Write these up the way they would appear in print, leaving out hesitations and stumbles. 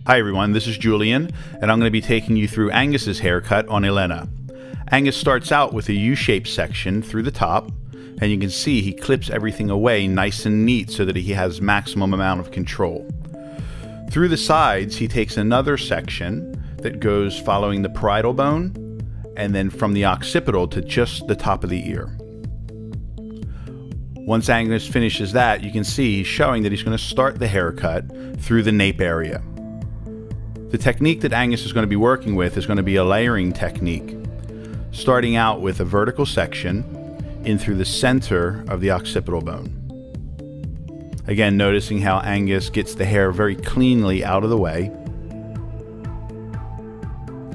Hi everyone, this is Julian, and I'm going to be taking you through Angus's haircut on Elena. Angus starts out with a U-shaped section through the top, and you can see he clips everything away nice and neat so that he has maximum amount of control. Through the sides, he takes another section that goes following the parietal bone, and then from the occipital to just the top of the ear. Once Angus finishes that, you can see he's showing that he's going to start the haircut through the nape area. The technique that Angus is going to be working with is going to be a layering technique, starting out with a vertical section in through the center of the occipital bone. Again, noticing how Angus gets the hair very cleanly out of the way,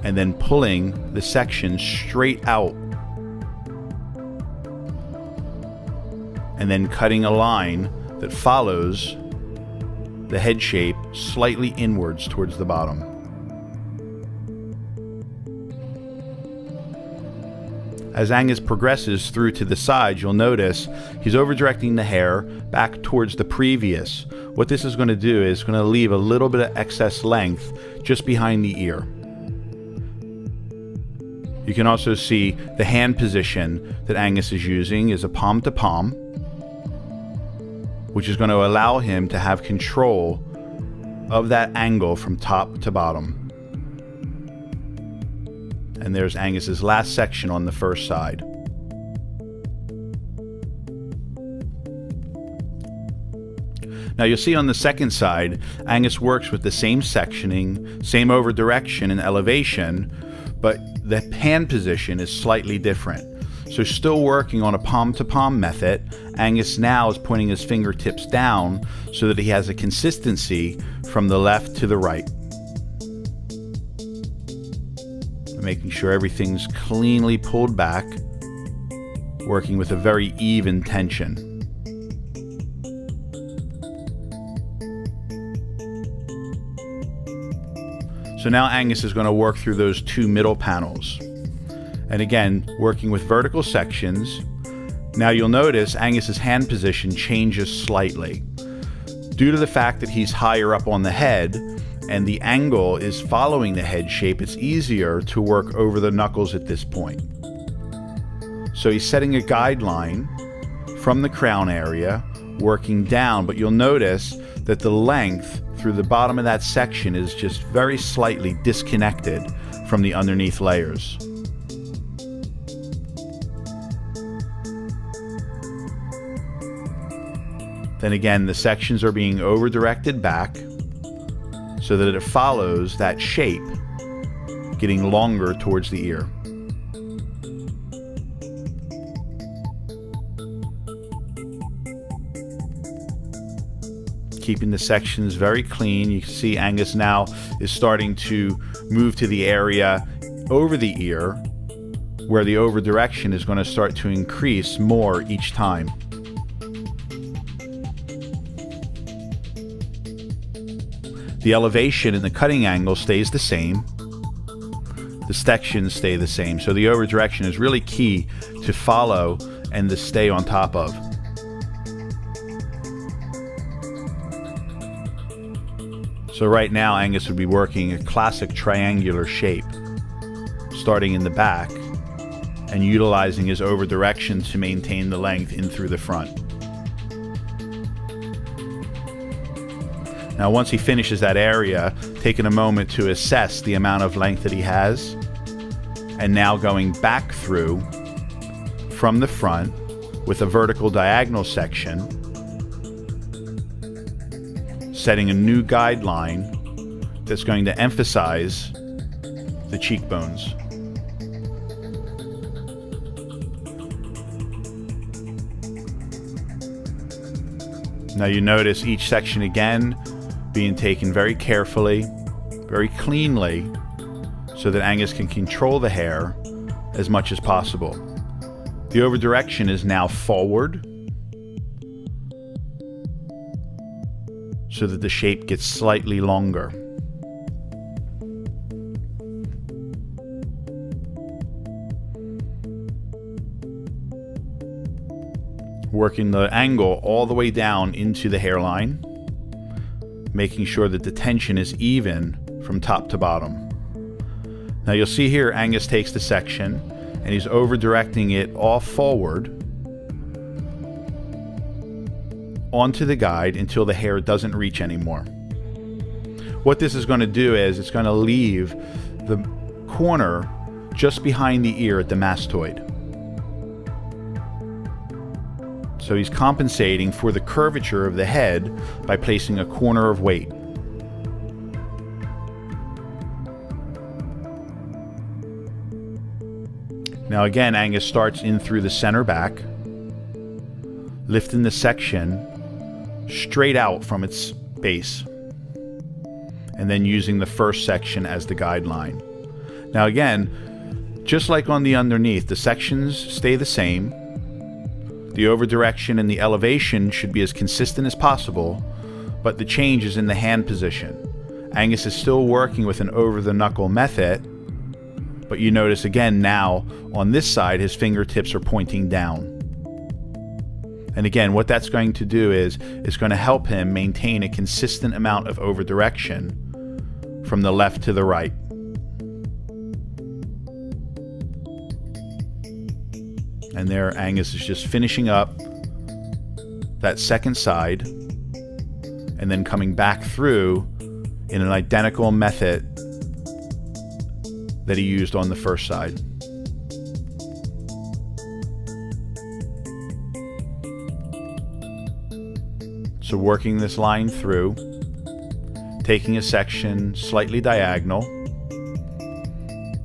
and then pulling the section straight out, and then cutting a line that follows the head shape slightly inwards towards the bottom. As Angus progresses through to the sides, you'll notice he's over-directing the hair back towards the previous. What this is going to do is going to leave a little bit of excess length just behind the ear. You can also see the hand position that Angus is using is a palm to palm, which is going to allow him to have control of that angle from top to bottom. And there's Angus's last section on the first side. Now you'll see on the second side, Angus works with the same sectioning, same over direction and elevation, but the hand position is slightly different. So still working on a palm-to-palm method, Angus now is pointing his fingertips down so that he has a consistency from the left to the right. Making sure everything's cleanly pulled back, working with a very even tension. So now Angus is going to work through those two middle panels. And again, working with vertical sections. Now you'll notice Angus's hand position changes slightly. Due to the fact that he's higher up on the head and the angle is following the head shape, it's easier to work over the knuckles at this point. So he's setting a guideline from the crown area, working down, but you'll notice that the length through the bottom of that section is just very slightly disconnected from the underneath layers. Then again, the sections are being over-directed back so that it follows that shape, getting longer towards the ear. Keeping the sections very clean. You can see Angus now is starting to move to the area over the ear where the over direction is going to start to increase more each time. The elevation and the cutting angle stays the same. The sections stay the same. So the over direction is really key to follow and to stay on top of. So right now Angus would be working a classic triangular shape, starting in the back and utilizing his over direction to maintain the length in through the front. Now once he finishes that area, taking a moment to assess the amount of length that he has, and now going back through from the front with a vertical diagonal section, setting a new guideline that's going to emphasize the cheekbones. Now you notice each section again being taken very carefully, very cleanly, so that Angus can control the hair as much as possible. The over direction is now forward, so that the shape gets slightly longer. Working the angle all the way down into the hairline, making sure that the tension is even from top to bottom. Now you'll see here Angus takes the section and he's over directing it off forward onto the guide until the hair doesn't reach anymore. What this is going to do is it's going to leave the corner just behind the ear at the mastoid. So he's compensating for the curvature of the head by placing a corner of weight. Now again, Angus starts in through the center back, lifting the section straight out from its base, and then using the first section as the guideline. Now again, just like on the underneath, the sections stay the same. The over direction and the elevation should be as consistent as possible, but the change is in the hand position. Angus is still working with an over the knuckle method, but you notice again now on this side his fingertips are pointing down. And again, what that's going to do is it's going to help him maintain a consistent amount of over direction from the left to the right. And there Angus is just finishing up that second side and then coming back through in an identical method that he used on the first side. So working this line through, taking a section slightly diagonal,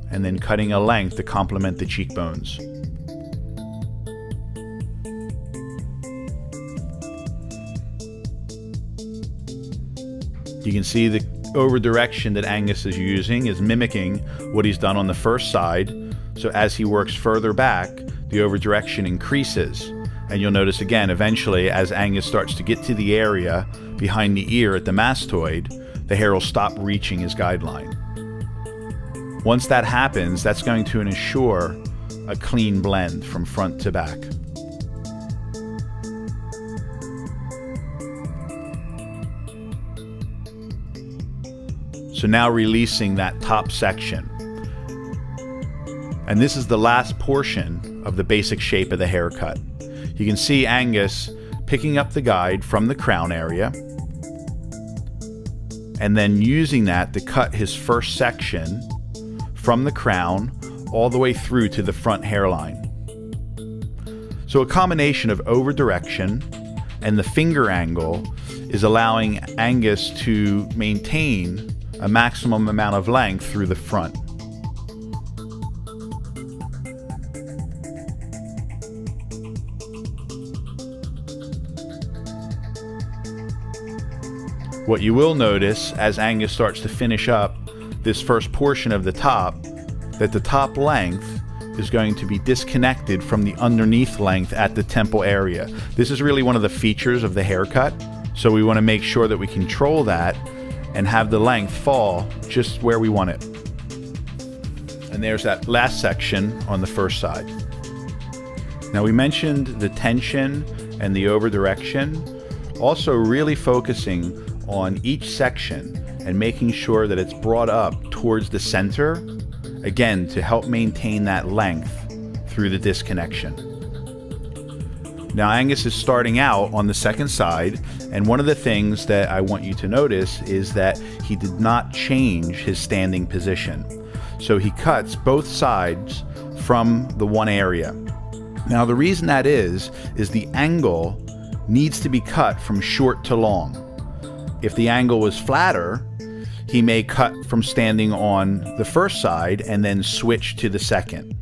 and then cutting a length to complement the cheekbones. You can see the over direction that Angus is using is mimicking what he's done on the first side. So as he works further back, the over direction increases. And you'll notice again, eventually, as Angus starts to get to the area behind the ear at the mastoid, the hair will stop reaching his guideline. Once that happens, that's going to ensure a clean blend from front to back. So now releasing that top section. And this is the last portion of the basic shape of the haircut. You can see Angus picking up the guide from the crown area and then using that to cut his first section from the crown all the way through to the front hairline. So a combination of over direction and the finger angle is allowing Angus to maintain a maximum amount of length through the front. What you will notice as Angus starts to finish up this first portion of the top, that the top length is going to be disconnected from the underneath length at the temple area. This is really one of the features of the haircut, so we want to make sure that we control that and have the length fall just where we want it. And there's that last section on the first side. Now we mentioned the tension and the over direction, also really focusing on each section and making sure that it's brought up towards the center, again, to help maintain that length through the disconnection. Now Angus is starting out on the second side, and one of the things that I want you to notice is that he did not change his standing position. So he cuts both sides from the one area. Now the reason that is the angle needs to be cut from short to long. If the angle was flatter, he may cut from standing on the first side and then switch to the second.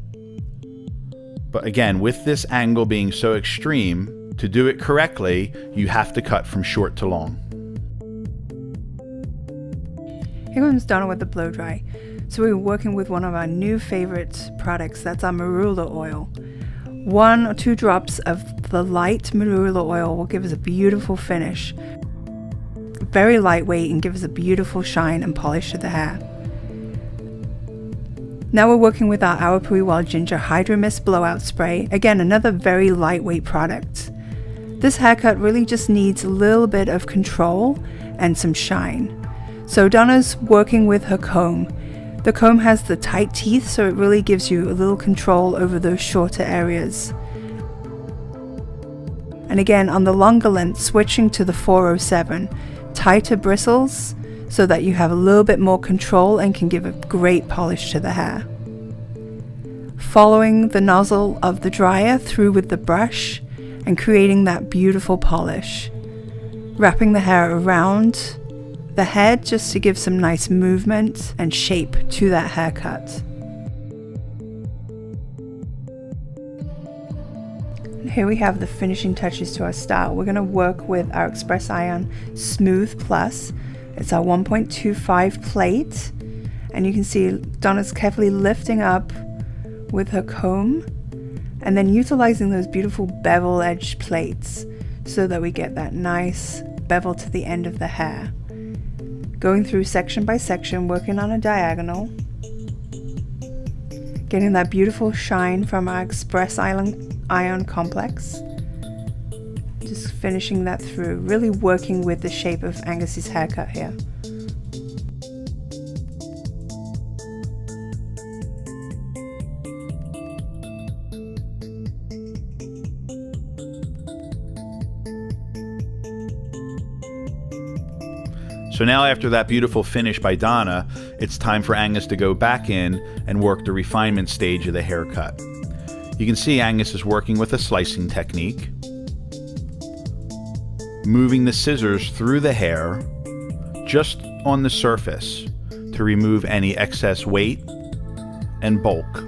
But again, with this angle being so extreme, to do it correctly, you have to cut from short to long. Here comes Donna with the blow dry. So we're working with one of our new favorite products, that's our marula oil. 1 or 2 drops of the light marula oil will give us a beautiful finish. Very lightweight and gives a beautiful shine and polish to the hair. Now we're working with our Awapui Wild Ginger Hydro Mist Blowout Spray. Again, another very lightweight product. This haircut really just needs a little bit of control and some shine. So Donna's working with her comb. The comb has the tight teeth, so it really gives you a little control over those shorter areas. And again, on the longer length, switching to the 407, tighter bristles so that you have a little bit more control and can give a great polish to the hair. Following the nozzle of the dryer through with the brush and creating that beautiful polish. Wrapping the hair around the head just to give some nice movement and shape to that haircut. Here we have the finishing touches to our style. We're going to work with our Express Iron Smooth Plus. It's our 1.25 plate, and you can see Donna's carefully lifting up with her comb and then utilizing those beautiful bevel edge plates so that we get that nice bevel to the end of the hair. Going through section by section, working on a diagonal, getting that beautiful shine from our Express Iron complex. Just finishing that through, really working with the shape of Angus's haircut here. So now after that beautiful finish by Donna, it's time for Angus to go back in and work the refinement stage of the haircut. You can see Angus is working with a slicing technique, moving the scissors through the hair just on the surface to remove any excess weight and bulk.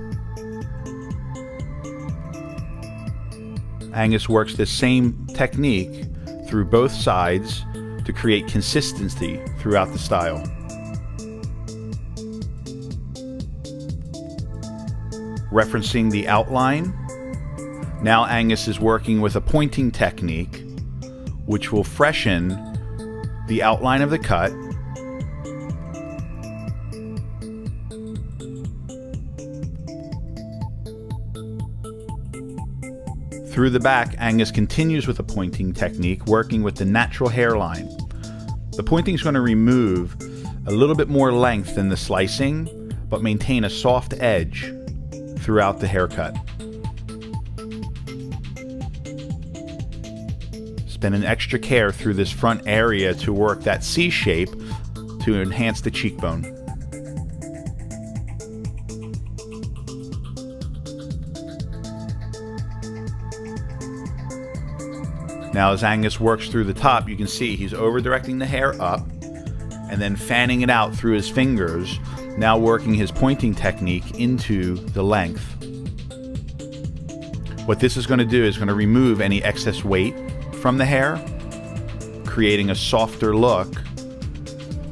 Angus works this same technique through both sides to create consistency throughout the style. Referencing the outline, now Angus is working with a pointing technique which will freshen the outline of the cut through the back. Angus continues with a pointing technique, working with the natural hairline. The pointing is going to remove a little bit more length than the slicing, but maintain a soft edge throughout the haircut. Spend an extra care through this front area to work that C shape to enhance the cheekbone. Now as Angus works through the top, you can see he's over-directing the hair up and then fanning it out through his fingers, now working his pointing technique into the length. What this is going to do is going to remove any excess weight from the hair, creating a softer look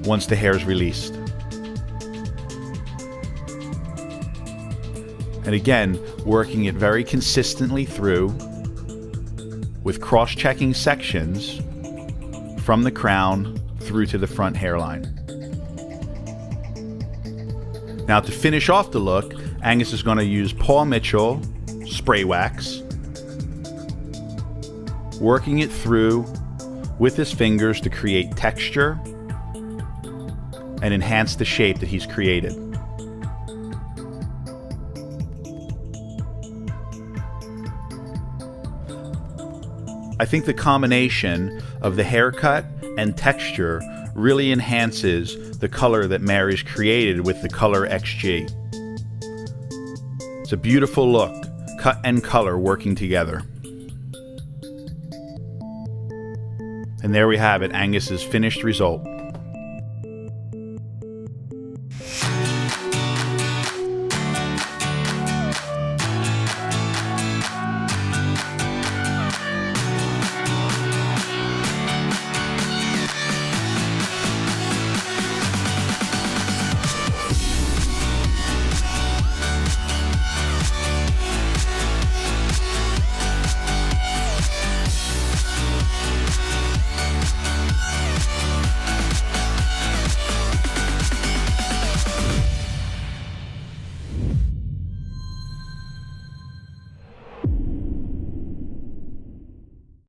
once the hair is released. And again, working it very consistently through, with cross-checking sections from the crown through to the front hairline. Now to finish off the look, Angus is going to use Paul Mitchell spray wax, working it through with his fingers to create texture and enhance the shape that he's created. I think the combination of the haircut and texture really enhances the color that Mary's created with the color XG. It's a beautiful look, cut and color working together. And there we have it, Angus's finished result.